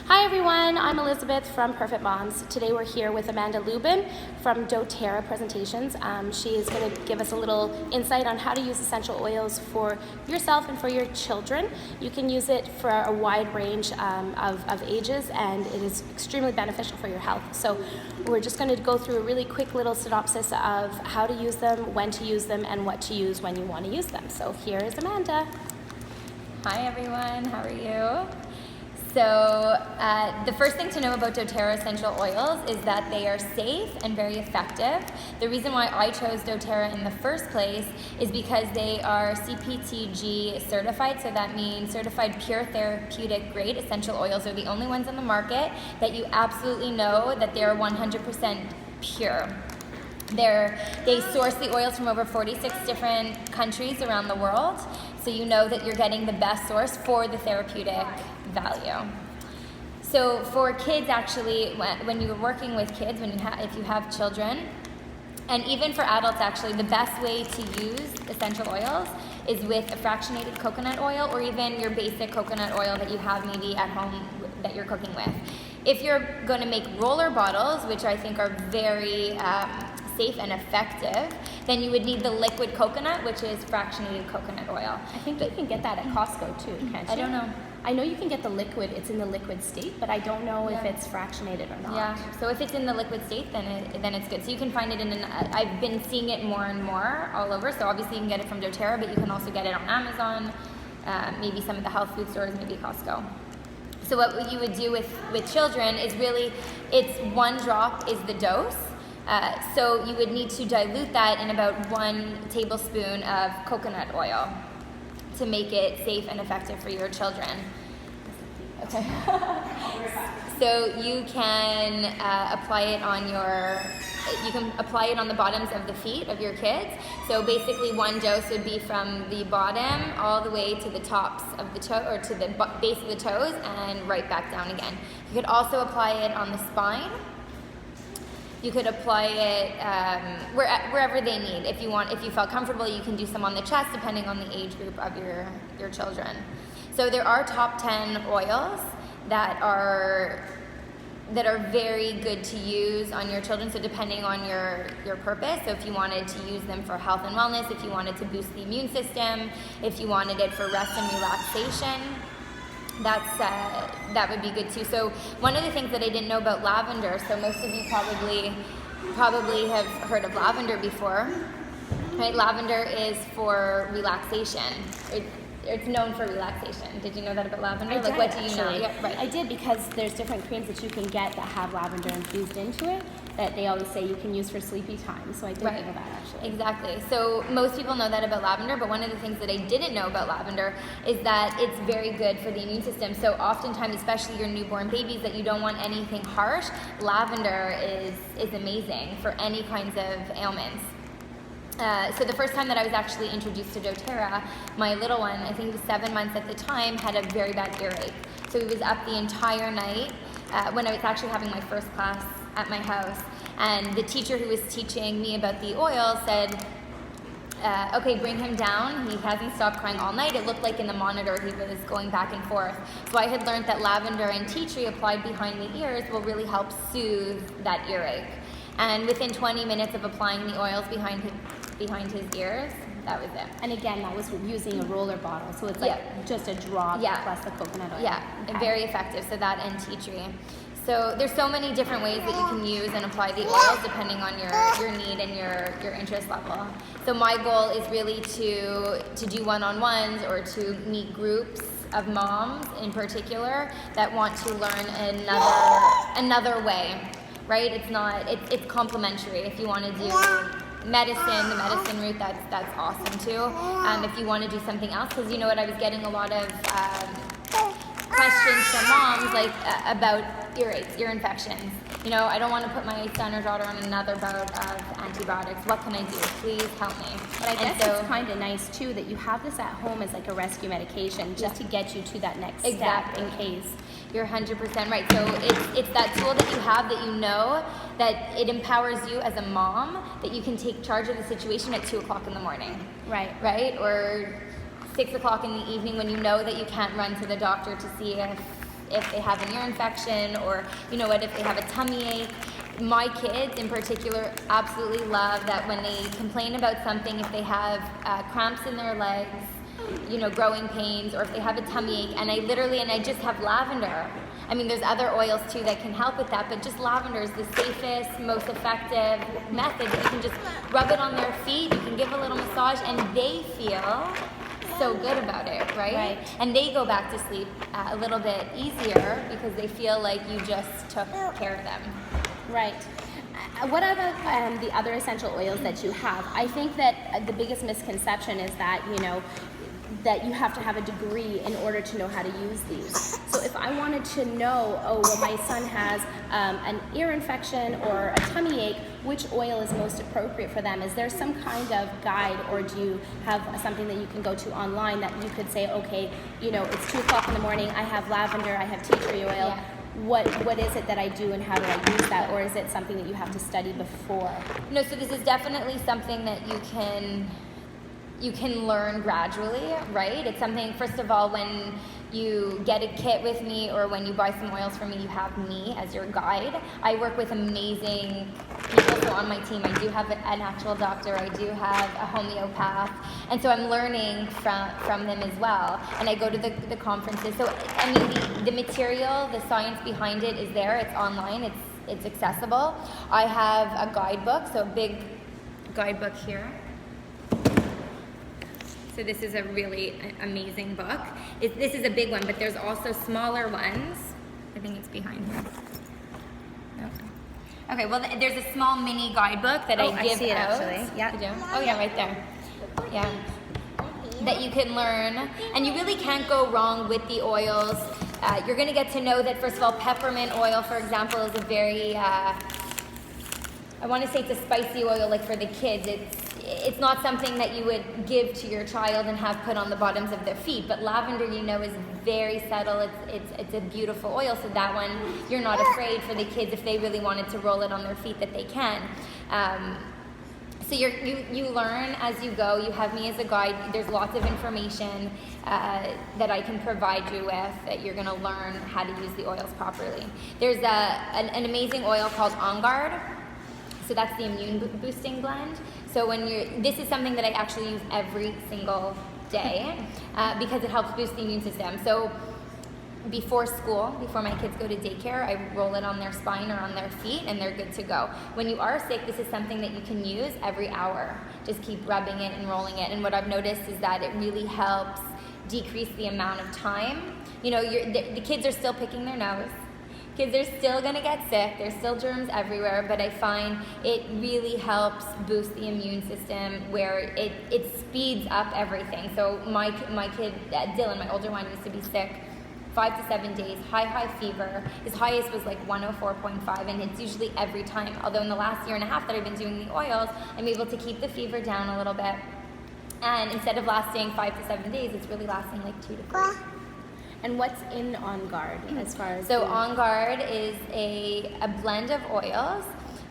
Hi everyone, I'm Elizabeth from Perfit Moms. Today we're here with Amanda Lubin from DōTerra Presentations. She is going to give us a little insight on how to use essential oils for yourself and for your children. You can use it for a wide range of ages, and it is extremely beneficial for your health. So we're just going to go through a really quick little synopsis of how to use them, when to use them, and what to use when you want to use them. So here is Amanda. Hi everyone, how are you? So the first thing to know about doTERRA essential oils is that they are safe and very effective. The reason why I chose doTERRA in the first place is because they are CPTG certified, so that means certified pure therapeutic grade essential oils are the only ones on the market that you absolutely know that they are 100% pure. They source the oils from over 46 different countries around the world, so you know that you're getting the best source for the therapeutic value. So for kids, actually, when you're working with kids, if you have children, and even for adults, actually, the best way to use essential oils is with a fractionated coconut oil or even your basic coconut oil that you have maybe at home that you're cooking with. If you're going to make roller bottles, which I think are very safe and effective, then you would need the liquid coconut, which is fractionated coconut oil. I think you can get that at Costco too, can't you? I don't know. I know you can get the liquid, it's in the liquid state, but I don't know if it's fractionated or not. Yeah, so if it's in the liquid state, then it's good. So you can find it I've been seeing it more and more all over, so obviously you can get it from doTERRA, but you can also get it on Amazon, maybe some of the health food stores, maybe Costco. So what you would do with children is really, it's 1 drop is the dose. So you would need to dilute that in about 1 tablespoon of coconut oil to make it safe and effective for your children. Okay. So you can apply it on the bottoms of the feet of your kids. So basically 1 dose would be from the bottom all the way to the tops of the toe, or to the base of the toes, and right back down again. You could also apply it on the spine. You could apply it wherever they need. If you felt comfortable, you can do some on the chest, depending on the age group of your children. So there are top 10 oils that are very good to use on your children. So depending on your purpose. So if you wanted to use them for health and wellness, if you wanted to boost the immune system, if you wanted it for rest and relaxation, that would be good too. So one of the things that I didn't know about lavender, so most of you probably have heard of lavender before, right? Lavender is for relaxation. It's known for relaxation. Did you know that about lavender? What do you know? Yeah, right. I did, because there's different creams that you can get that have lavender infused into it that they always say you can use for sleepy time. So I did know that, actually. Exactly. So most people know that about lavender, but one of the things that I didn't know about lavender is that it's very good for the immune system. So oftentimes, especially your newborn babies, that you don't want anything harsh, lavender is amazing for any kinds of ailments. So the first time that I was actually introduced to doTERRA, my little one, I think he was 7 months at the time, had a very bad earache. So he was up the entire night when I was actually having my first class at my house. And the teacher who was teaching me about the oil said, okay, bring him down. He hasn't stopped crying all night. It looked like in the monitor he was going back and forth. So I had learned that lavender and tea tree applied behind the ears will really help soothe that earache. And within 20 minutes of applying the oils behind his ears, that was it. And again, that was using a roller bottle, so it's like just a drop plus the coconut oil. Yeah, and very effective, so that and tea tree. So there's so many different ways that you can use and apply the oils depending on your need and your interest level. So my goal is really to do one-on-ones or to meet groups of moms in particular that want to learn another way, right? It's complementary. If you want to do the medicine route, that's awesome too. If you want to do something else, because you know what, I was getting a lot of questions from moms about earaches, ear infections. You know, I don't want to put my son or daughter on another bout of antibiotics. What can I do? Please help me. But I guess it's kind of nice too that you have this at home as like a rescue medication, just to get you to that next step in case. You're 100% right. So it's that tool that you have that you know that it empowers you as a mom that you can take charge of the situation at 2 o'clock in the morning. Right. Or 6 o'clock in the evening when you know that you can't run to the doctor to see if if they have an ear infection, or you know what, if they have a tummy ache. My kids in particular absolutely love that when they complain about something, if they have cramps in their legs, you know, growing pains, or if they have a tummy ache, and I just have lavender. I mean, there's other oils too that can help with that, but just lavender is the safest, most effective method. You can just rub it on their feet, you can give a little massage, and they feel so good about it, right? And they go back to sleep a little bit easier because they feel like you just took care of them. Right. What about the other essential oils that you have? I think that the biggest misconception is that, you know, that you have to have a degree in order to know how to use these. So if I wanted to know, oh, well, my son has an ear infection or a tummy ache, which oil is most appropriate for them? Is there some kind of guide, or do you have something that you can go to online that you could say, okay, you know, it's 2 o'clock in the morning, I have lavender, I have tea tree oil. Yeah. What is it that I do and how do I use that? Or is it something that you have to study before? No, so this is definitely something that you can learn gradually, right? It's something, first of all, when you get a kit with me or when you buy some oils from me, you have me as your guide. I work with amazing people. So on my team, I do have an actual doctor, I do have a homeopath, and so I'm learning from them as well. And I go to the conferences. So I mean, the material, the science behind it is there. It's online. It's accessible. I have a guidebook, so a big guidebook here. So this is a really amazing book. This is a big one, but there's also smaller ones. I think it's behind here. Okay, well, there's a small mini guidebook that I give I see it out. actually. Yeah. You do? Oh yeah, right there. Yeah. That you can learn, and you really can't go wrong with the oils. You're going to get to know that, first of all, peppermint oil, for example, is a very, I want to say it's a spicy oil, like for the kids. It's not something that you would give to your child and have put on the bottoms of their feet, but lavender, you know, is very subtle. It's a beautiful oil, so that one, you're not afraid for the kids if they really wanted to roll it on their feet that they can. So you learn as you go. You have me as a guide. There's lots of information that I can provide you with that you're going to learn how to use the oils properly. There's an amazing oil called On Guard. So that's the immune boosting blend. So this is something that I actually use every single day because it helps boost the immune system. So before school, before my kids go to daycare, I roll it on their spine or on their feet and they're good to go. When you are sick, this is something that you can use every hour. Just keep rubbing it and rolling it. And what I've noticed is that it really helps decrease the amount of time. You know, the kids are still picking their nose. Kids are still gonna get sick, there's still germs everywhere, but I find it really helps boost the immune system where it speeds up everything. So my kid, Dylan, my older one, used to be sick 5 to 7 days, high fever. His highest was like 104.5, and it's usually every time. Although in the last 1.5 years that I've been doing the oils, I'm able to keep the fever down a little bit. And instead of lasting 5 to 7 days, it's really lasting like 2 to 3. And what's in On Guard as far as... So On Guard is a blend of oils.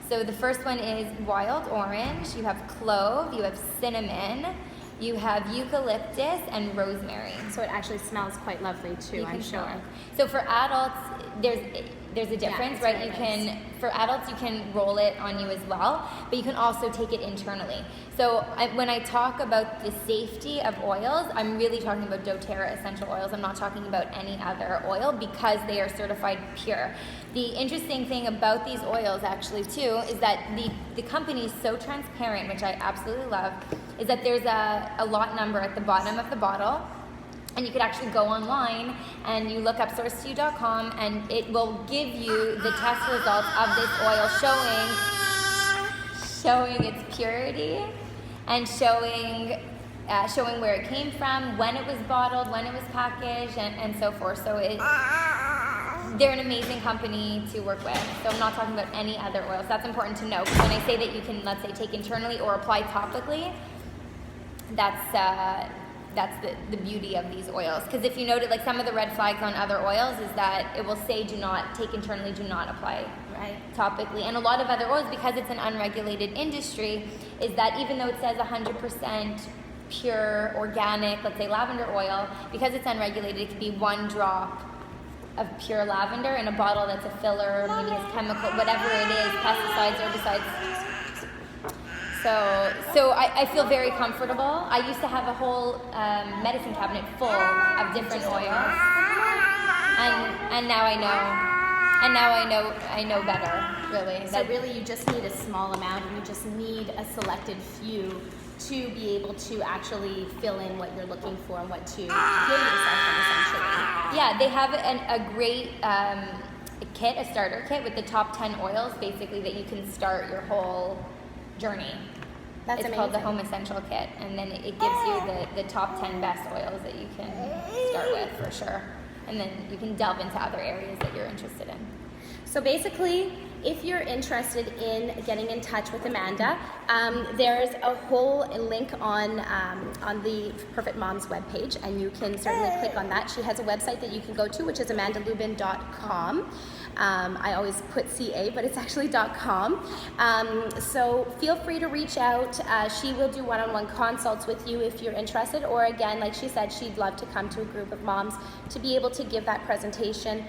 So the first one is wild orange, you have clove, you have cinnamon, you have eucalyptus and rosemary. So it actually smells quite lovely too, I'm sure. So for adults, there's a difference, right? For adults, you can roll it on you as well, but you can also take it internally. So when I talk about the safety of oils, I'm really talking about doTerra essential oils. I'm not talking about any other oil because they are certified pure. The interesting thing about these oils actually too is that the company is so transparent, which I absolutely love, is that there's a lot number at the bottom of the bottle. And you could actually go online and you look up source2.com and it will give you the test results of this oil showing its purity and showing where it came from, when it was bottled, when it was packaged, and so forth. So they're an amazing company to work with. So I'm not talking about any other oils. That's important to know. Because when I say that you can, let's say, take internally or apply topically, that's the beauty of these oils. Because if you noted, like some of the red flags on other oils is that it will say do not take internally, do not apply topically. And a lot of other oils, because it's an unregulated industry, is that even though it says 100% pure, organic, let's say lavender oil, because it's unregulated, it could be 1 drop of pure lavender in a bottle that's a filler, maybe has chemical, whatever it is, pesticides, herbicides. So I feel very comfortable. I used to have a whole medicine cabinet full of different oils, and now I know. And now I know better, really. So really you just need a small amount, and you just need a selected few to be able to actually fill in what you're looking for and what to heal yourself from, essentially. Yeah, they have a great kit, a starter kit with the top 10 oils, basically, that you can start your whole journey. That's it's amazing. called the Home Essential Kit, and then it gives you the top 10 best oils that you can start with, for sure. And then you can delve into other areas that you're interested in. So basically, if you're interested in getting in touch with Amanda, there's a whole link on the Perfit Moms webpage, and you can certainly click on that. She has a website that you can go to, which is amandalubin.com. I always put CA, but it's actually .com. So feel free to reach out. She will do one-on-one consults with you if you're interested, or again, like she said, she'd love to come to a group of moms to be able to give that presentation.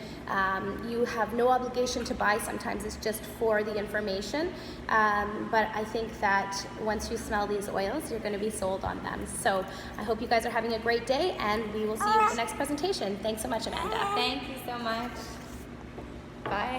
You have no obligation to buy. Sometimes it's just for the information. But I think that once you smell these oils, you're going to be sold on them. So I hope you guys are having a great day, and we will see you at the next presentation. Thanks so much, Amanda. Thank you so much. Bye.